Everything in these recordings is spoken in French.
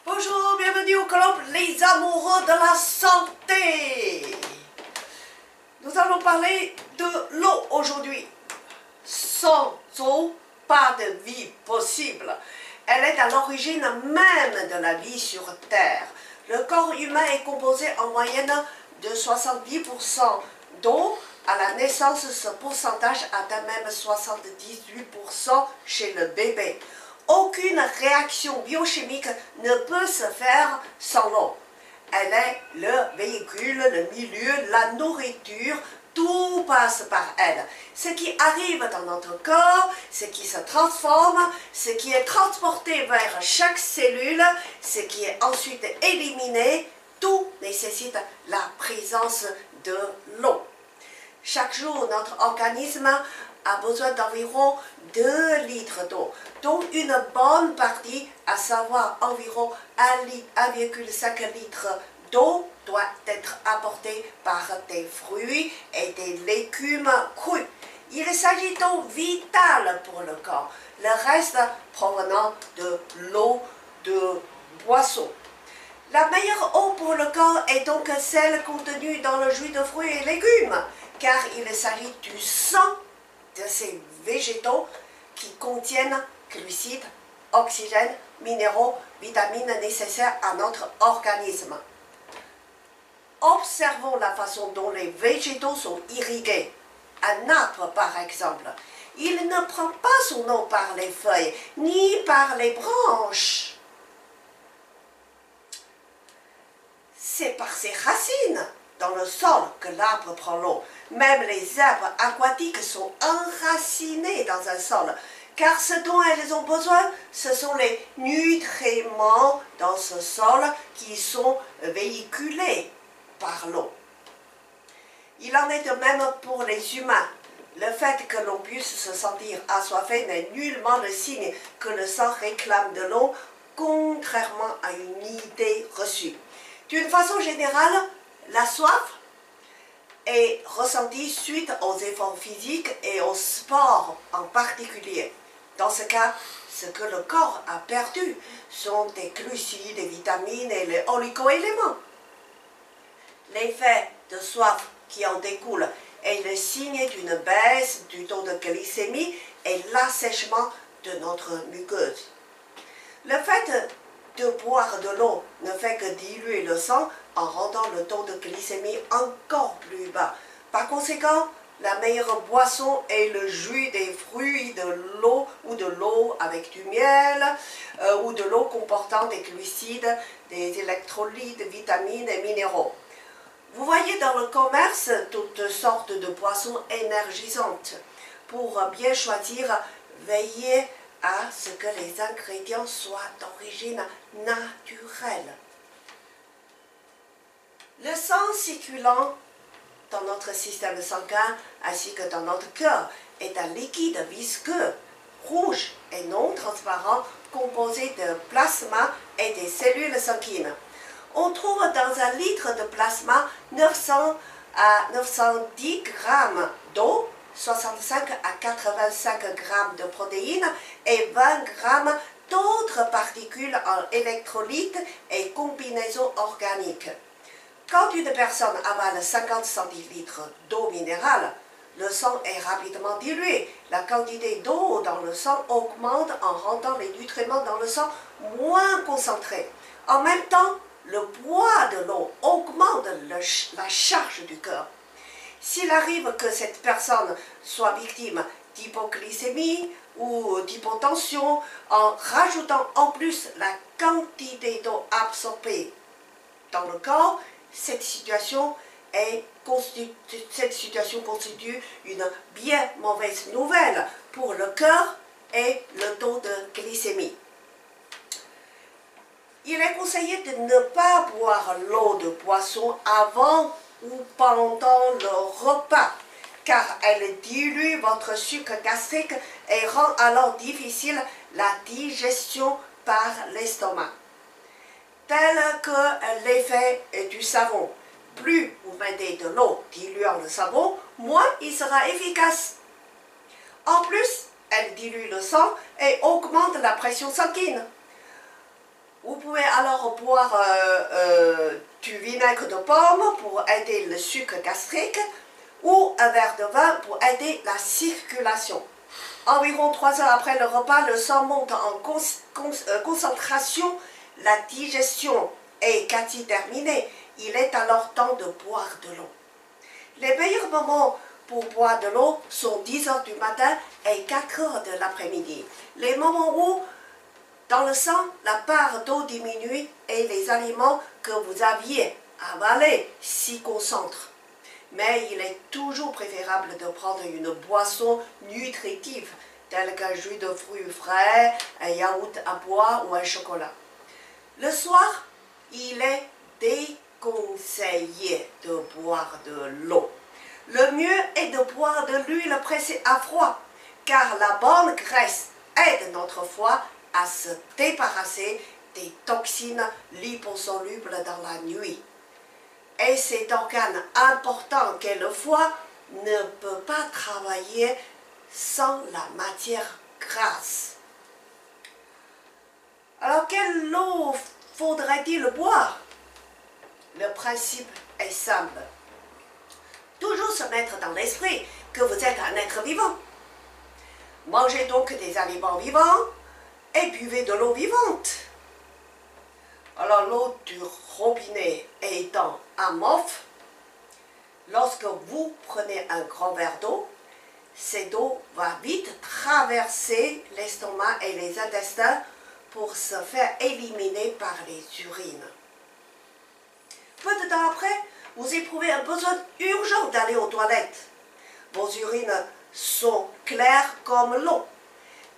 Bonjour, bienvenue au club Les Amoureux de la Santé. Nous allons parler de l'eau aujourd'hui. Sans eau, pas de vie possible. Elle est à l'origine même de la vie sur Terre. Le corps humain est composé en moyenne de 70% d'eau. À la naissance, ce pourcentage atteint même 78% chez le bébé. Aucune réaction biochimique ne peut se faire sans l'eau. Elle est le véhicule, le milieu, la nourriture, tout passe par elle. Ce qui arrive dans notre corps, ce qui se transforme, ce qui est transporté vers chaque cellule, ce qui est ensuite éliminé, tout nécessite la présence de l'eau. Chaque jour, notre organisme a besoin d'environ 2 litres d'eau, dont une bonne partie, à savoir environ 1,5 litre d'eau, doit être apportée par des fruits et des légumes crus. Il s'agit d'eau vitale pour le corps, le reste provenant de l'eau de boisson. La meilleure eau pour le corps est donc celle contenue dans le jus de fruits et légumes, car il s'agit du sang de ces végétaux qui contiennent glucides, oxygène, minéraux, vitamines nécessaires à notre organisme. Observons la façon dont les végétaux sont irrigués. Un arbre, par exemple, il ne prend pas son eau par les feuilles, ni par les branches. C'est par ses racines dans le sol que l'arbre prend l'eau. Même les herbes aquatiques sont enracinées dans un sol, car ce dont elles ont besoin, ce sont les nutriments dans ce sol qui sont véhiculés par l'eau. Il en est de même pour les humains. Le fait que l'on puisse se sentir assoiffé n'est nullement le signe que le sang réclame de l'eau, contrairement à une idée reçue. D'une façon générale, la soif est ressentie suite aux efforts physiques et au sport en particulier. Dans ce cas, ce que le corps a perdu sont des glucides, des vitamines et les oligo-éléments. L'effet de soif qui en découle est le signe d'une baisse du taux de glycémie et l'assèchement de notre muqueuse. Le fait de boire de l'eau ne fait que diluer le sang en rendant le taux de glycémie encore plus bas. Par conséquent, la meilleure boisson est le jus des fruits, de l'eau ou de l'eau avec du miel ou de l'eau comportant des glucides, des électrolytes, vitamines et minéraux. Vous voyez dans le commerce toutes sortes de boissons énergisantes. Pour bien choisir, veillez à ce que les ingrédients soient d'origine naturelle. Le sang circulant dans notre système sanguin ainsi que dans notre cœur est un liquide visqueux, rouge et non transparent composé de plasma et des cellules sanguines. On trouve dans un litre de plasma 900 à 910 grammes d'eau, 65 à 85 grammes de protéines et 20 grammes d'autres particules en électrolytes et combinaisons organiques. Quand une personne avale 50 centilitres d'eau minérale, le sang est rapidement dilué. La quantité d'eau dans le sang augmente en rendant les nutriments dans le sang moins concentrés. En même temps, le poids de l'eau augmente la charge du cœur. S'il arrive que cette personne soit victime d'hypoglycémie ou d'hypotension, en rajoutant en plus la quantité d'eau absorbée dans le corps, cette situation constitue une bien mauvaise nouvelle pour le cœur et le taux de glycémie. Il est conseillé de ne pas boire l'eau de boisson avant ou pendant le repas, car elle dilue votre sucre gastrique et rend alors difficile la digestion par l'estomac. Tel que l'effet du savon. Plus vous mettez de l'eau diluant le savon, moins il sera efficace. En plus, elle dilue le sang et augmente la pression sanguine. Vous pouvez alors boire du vinaigre de pomme pour aider le sucre gastrique ou un verre de vin pour aider la circulation. Environ 3 heures après le repas, le sang monte en concentration, la digestion est quasi terminée. Il est alors temps de boire de l'eau. Les meilleurs moments pour boire de l'eau sont 10 heures du matin et 4 heures de l'après-midi. Les moments où, dans le sang, la part d'eau diminue et les aliments que vous aviez avalés s'y concentrent. Mais il est toujours préférable de prendre une boisson nutritive, telle qu'un jus de fruits frais, un yaourt à boire ou un chocolat. Le soir, il est déconseillé de boire de l'eau. Le mieux est de boire de l'huile pressée à froid, car la bonne graisse aide notre foie à se débarrasser des toxines liposolubles dans la nuit. Et cet organe important qu'est le foie ne peut pas travailler sans la matière grasse. Alors, quelle eau faudrait-il boire? Le principe est simple. Toujours se mettre dans l'esprit que vous êtes un être vivant. Mangez donc des aliments vivants et buvez de l'eau vivante. Alors l'eau du robinet étant amorphe, lorsque vous prenez un grand verre d'eau, cette eau va vite traverser l'estomac et les intestins pour se faire éliminer par les urines. Peu de temps après, vous éprouvez un besoin urgent d'aller aux toilettes. Vos urines sont claires comme l'eau,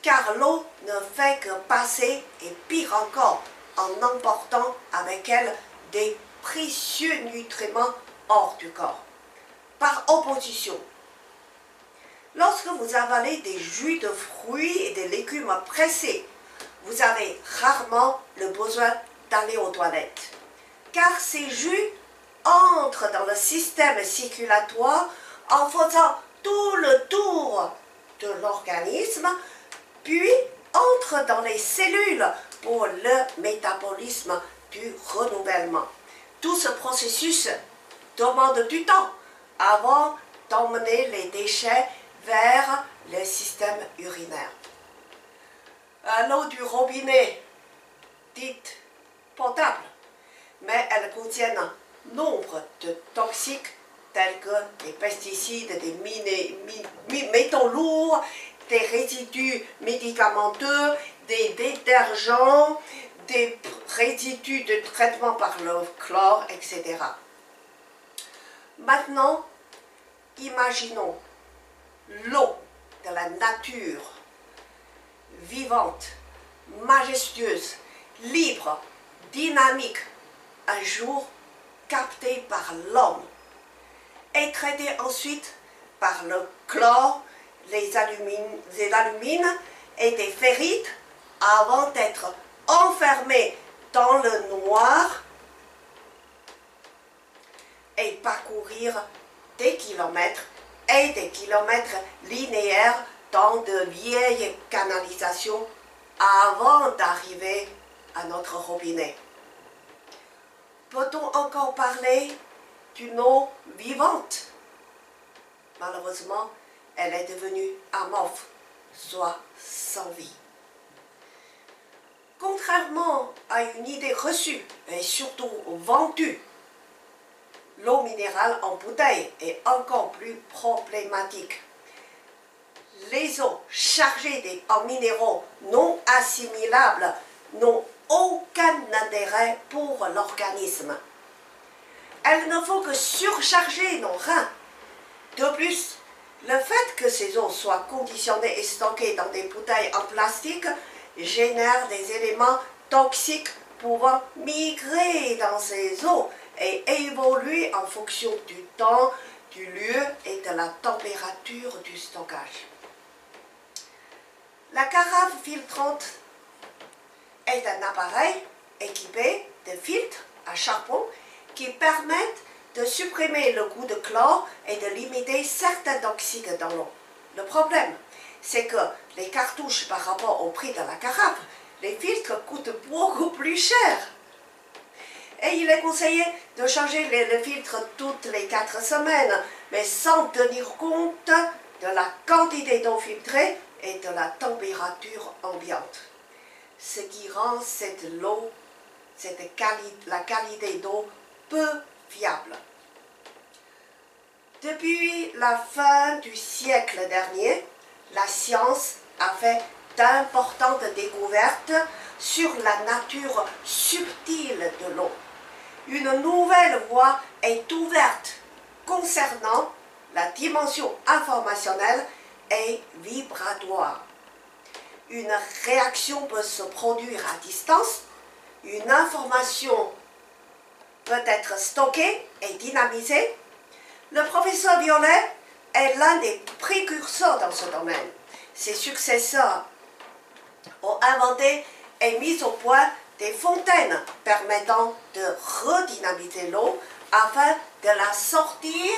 car l'eau ne fait que passer et pire encore, en emportant avec elle des précieux nutriments hors du corps. Par opposition, lorsque vous avalez des jus de fruits et des légumes pressés, vous avez rarement le besoin d'aller aux toilettes, car ces jus entrent dans le système circulatoire en faisant tout le tour de l'organisme, puis entrent dans les cellules pour le métabolisme du renouvellement. Tout ce processus demande du temps avant d'emmener les déchets vers le système urinaire. L'eau du robinet, dite potable, mais elle contient nombre de toxiques tels que des pesticides, des métaux lourds, des résidus médicamenteux, des détergents, des résidus de traitement par le chlore, etc. Maintenant, imaginons l'eau de la nature, vivante, majestueuse, libre, dynamique, un jour captée par l'homme et traitée ensuite par le chlore, les alumines et des ferrites avant d'être enfermée dans le noir et parcourir des kilomètres et des kilomètres linéaires dans de vieilles canalisations avant d'arriver à notre robinet. Peut-on encore parler d'une eau vivante? Malheureusement, elle est devenue amorphe, soit sans vie. Contrairement à une idée reçue et surtout vendue, l'eau minérale en bouteille est encore plus problématique. Les eaux chargées en minéraux non assimilables n'ont aucun intérêt pour l'organisme. Elles ne font que surcharger nos reins. De plus, le fait que ces eaux soient conditionnées et stockées dans des bouteilles en plastique génère des éléments toxiques pouvant migrer dans ces eaux et évoluer en fonction du temps, du lieu et de la température du stockage. La carafe filtrante est un appareil équipé de filtres à charbon qui permettent de supprimer le goût de chlore et de limiter certains toxiques dans l'eau. Le problème, c'est que les cartouches par rapport au prix de la carafe les filtres coûtent beaucoup plus cher. Et il est conseillé de changer le filtre toutes les 4 semaines, mais sans tenir compte de la quantité d'eau filtrée et de la température ambiante. Ce qui rend la qualité d'eau peu fiable. Depuis la fin du siècle dernier, la science a fait d'importantes découvertes sur la nature subtile de l'eau. Une nouvelle voie est ouverte concernant la dimension informationnelle et vibratoire. Une réaction peut se produire à distance, une information peut être stockée et dynamisée. Le professeur Violet est l'un des précurseurs dans ce domaine. Ses successeurs ont inventé et mis au point des fontaines permettant de redynamiser l'eau afin de la sortir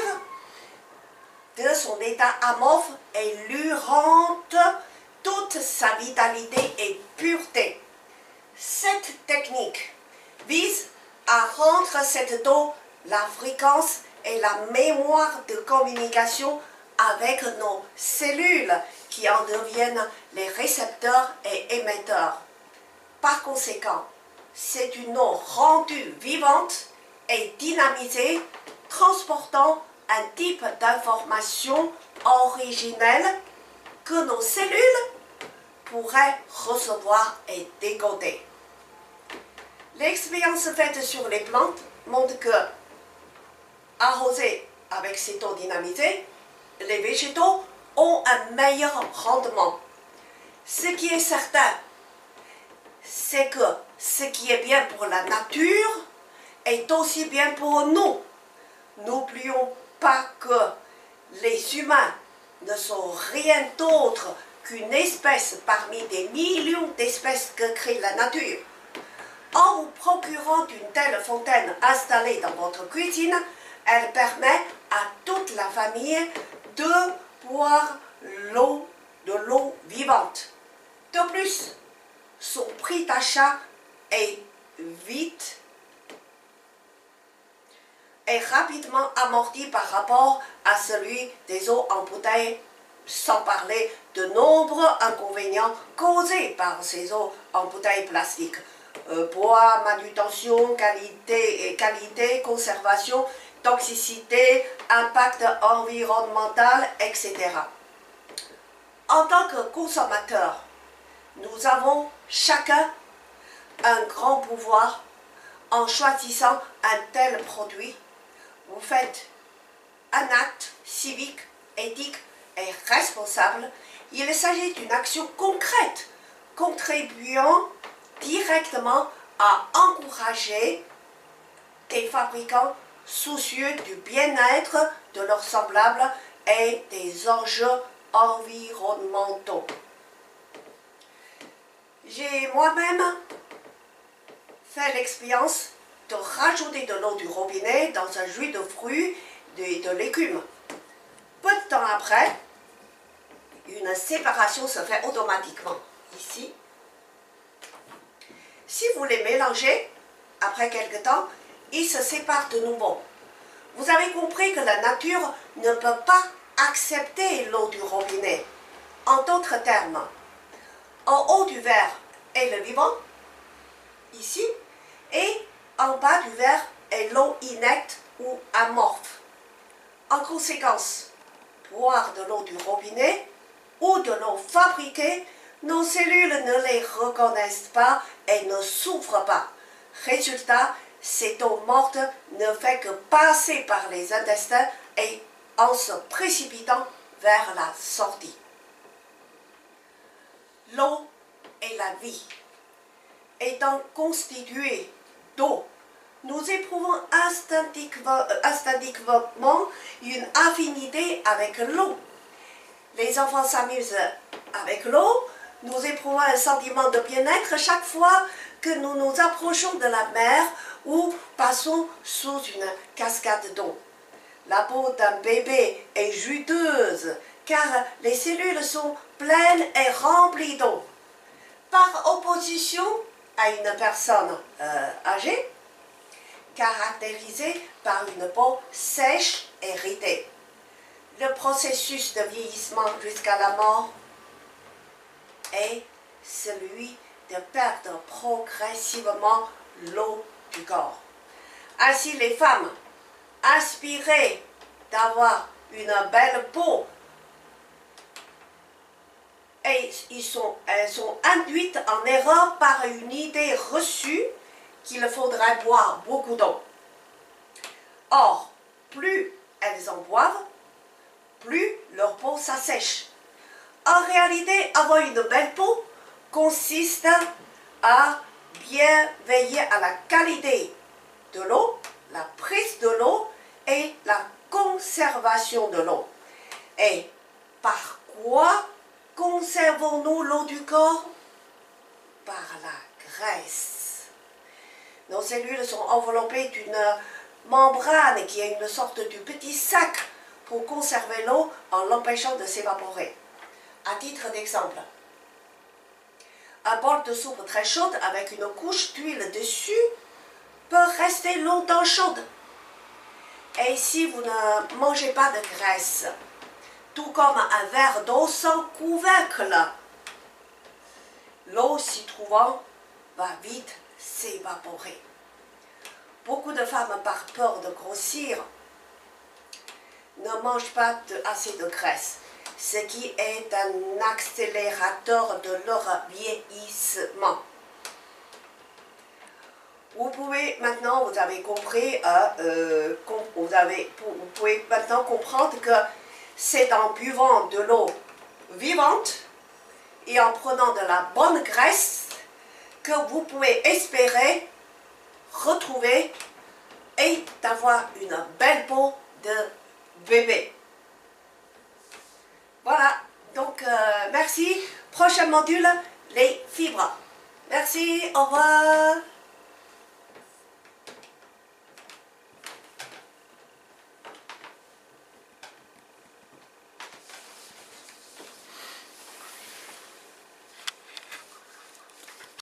de son état amorphe et lui rendre toute sa vitalité et pureté. Cette technique vise à rendre cette eau la fréquence et la mémoire de communication avec nos cellules qui en deviennent les récepteurs et émetteurs. Par conséquent, c'est une eau rendue vivante et dynamisée, transportant un type d'information originelle que nos cellules pourraient recevoir et décoder. L'expérience faite sur les plantes montre que, arrosées avec cette eau dynamisée, les végétaux ont un meilleur rendement. Ce qui est certain, c'est que ce qui est bien pour la nature est aussi bien pour nous. N'oublions pas que les humains ne sont rien d'autre qu'une espèce parmi des millions d'espèces que crée la nature. En vous procurant une telle fontaine installée dans votre cuisine, elle permet à toute la famille de boire de l'eau vivante. De plus, son prix d'achat est rapidement amorti par rapport à celui des eaux en bouteille, sans parler de nombreux inconvénients causés par ces eaux en bouteille plastique. Poids, manutention, qualité, conservation, toxicité, impact environnemental, etc. En tant que consommateur, nous avons chacun un grand pouvoir en choisissant un tel produit. Vous faites un acte civique, éthique et responsable. Il s'agit d'une action concrète contribuant directement à encourager des fabricants soucieux du bien-être de leurs semblables et des enjeux environnementaux. J'ai moi-même fait l'expérience de rajouter de l'eau du robinet dans un jus de fruits et de légumes. Peu de temps après, une séparation se fait automatiquement. Ici, si vous les mélangez, après quelque temps, ils se séparent de nouveau. Vous avez compris que la nature ne peut pas accepter l'eau du robinet. En d'autres termes, en haut du verre est le vivant, ici, et en bas du verre est l'eau inerte ou amorphe. En conséquence, boire de l'eau du robinet ou de l'eau fabriquée, nos cellules ne les reconnaissent pas et ne souffrent pas. Résultat, cette eau morte ne fait que passer par les intestins et en se précipitant vers la sortie. L'eau est la vie. Étant constituée d'eau, nous éprouvons instinctivement une affinité avec l'eau. Les enfants s'amusent avec l'eau, nous éprouvons un sentiment de bien-être chaque fois que nous nous approchons de la mer ou passons sous une cascade d'eau. La peau d'un bébé est juteuse car les cellules sont pleines et remplies d'eau. par opposition à une personne âgée, caractérisée par une peau sèche et ridée. Le processus de vieillissement jusqu'à la mort est celui de perdre progressivement l'eau du corps. Ainsi, les femmes inspirées d'avoir une belle peau, et elles sont induites en erreur par une idée reçue qu'il faudrait boire beaucoup d'eau. Or, plus elles en boivent, plus leur peau s'assèche. En réalité, avoir une belle peau consiste à bien veiller à la qualité de l'eau, la prise de l'eau et la conservation de l'eau. Et par quoi conservons-nous l'eau du corps? Par la graisse. Nos cellules sont enveloppées d'une membrane qui est une sorte de petit sac pour conserver l'eau en l'empêchant de s'évaporer. À titre d'exemple, un bol de soupe très chaude avec une couche d'huile dessus peut rester longtemps chaude. Et si vous ne mangez pas de graisse, tout comme un verre d'eau sans couvercle, l'eau s'y trouvant va vite s'évaporer. Beaucoup de femmes, par peur de grossir, ne mangent pas assez de graisse, ce qui est un accélérateur de leur vieillissement. Vous pouvez maintenant, vous avez compris, vous pouvez maintenant comprendre que c'est en buvant de l'eau vivante et en prenant de la bonne graisse que vous pouvez espérer retrouver et d'avoir une belle peau de bébé. Voilà, donc merci. Prochain module, les fibres. Merci, au revoir.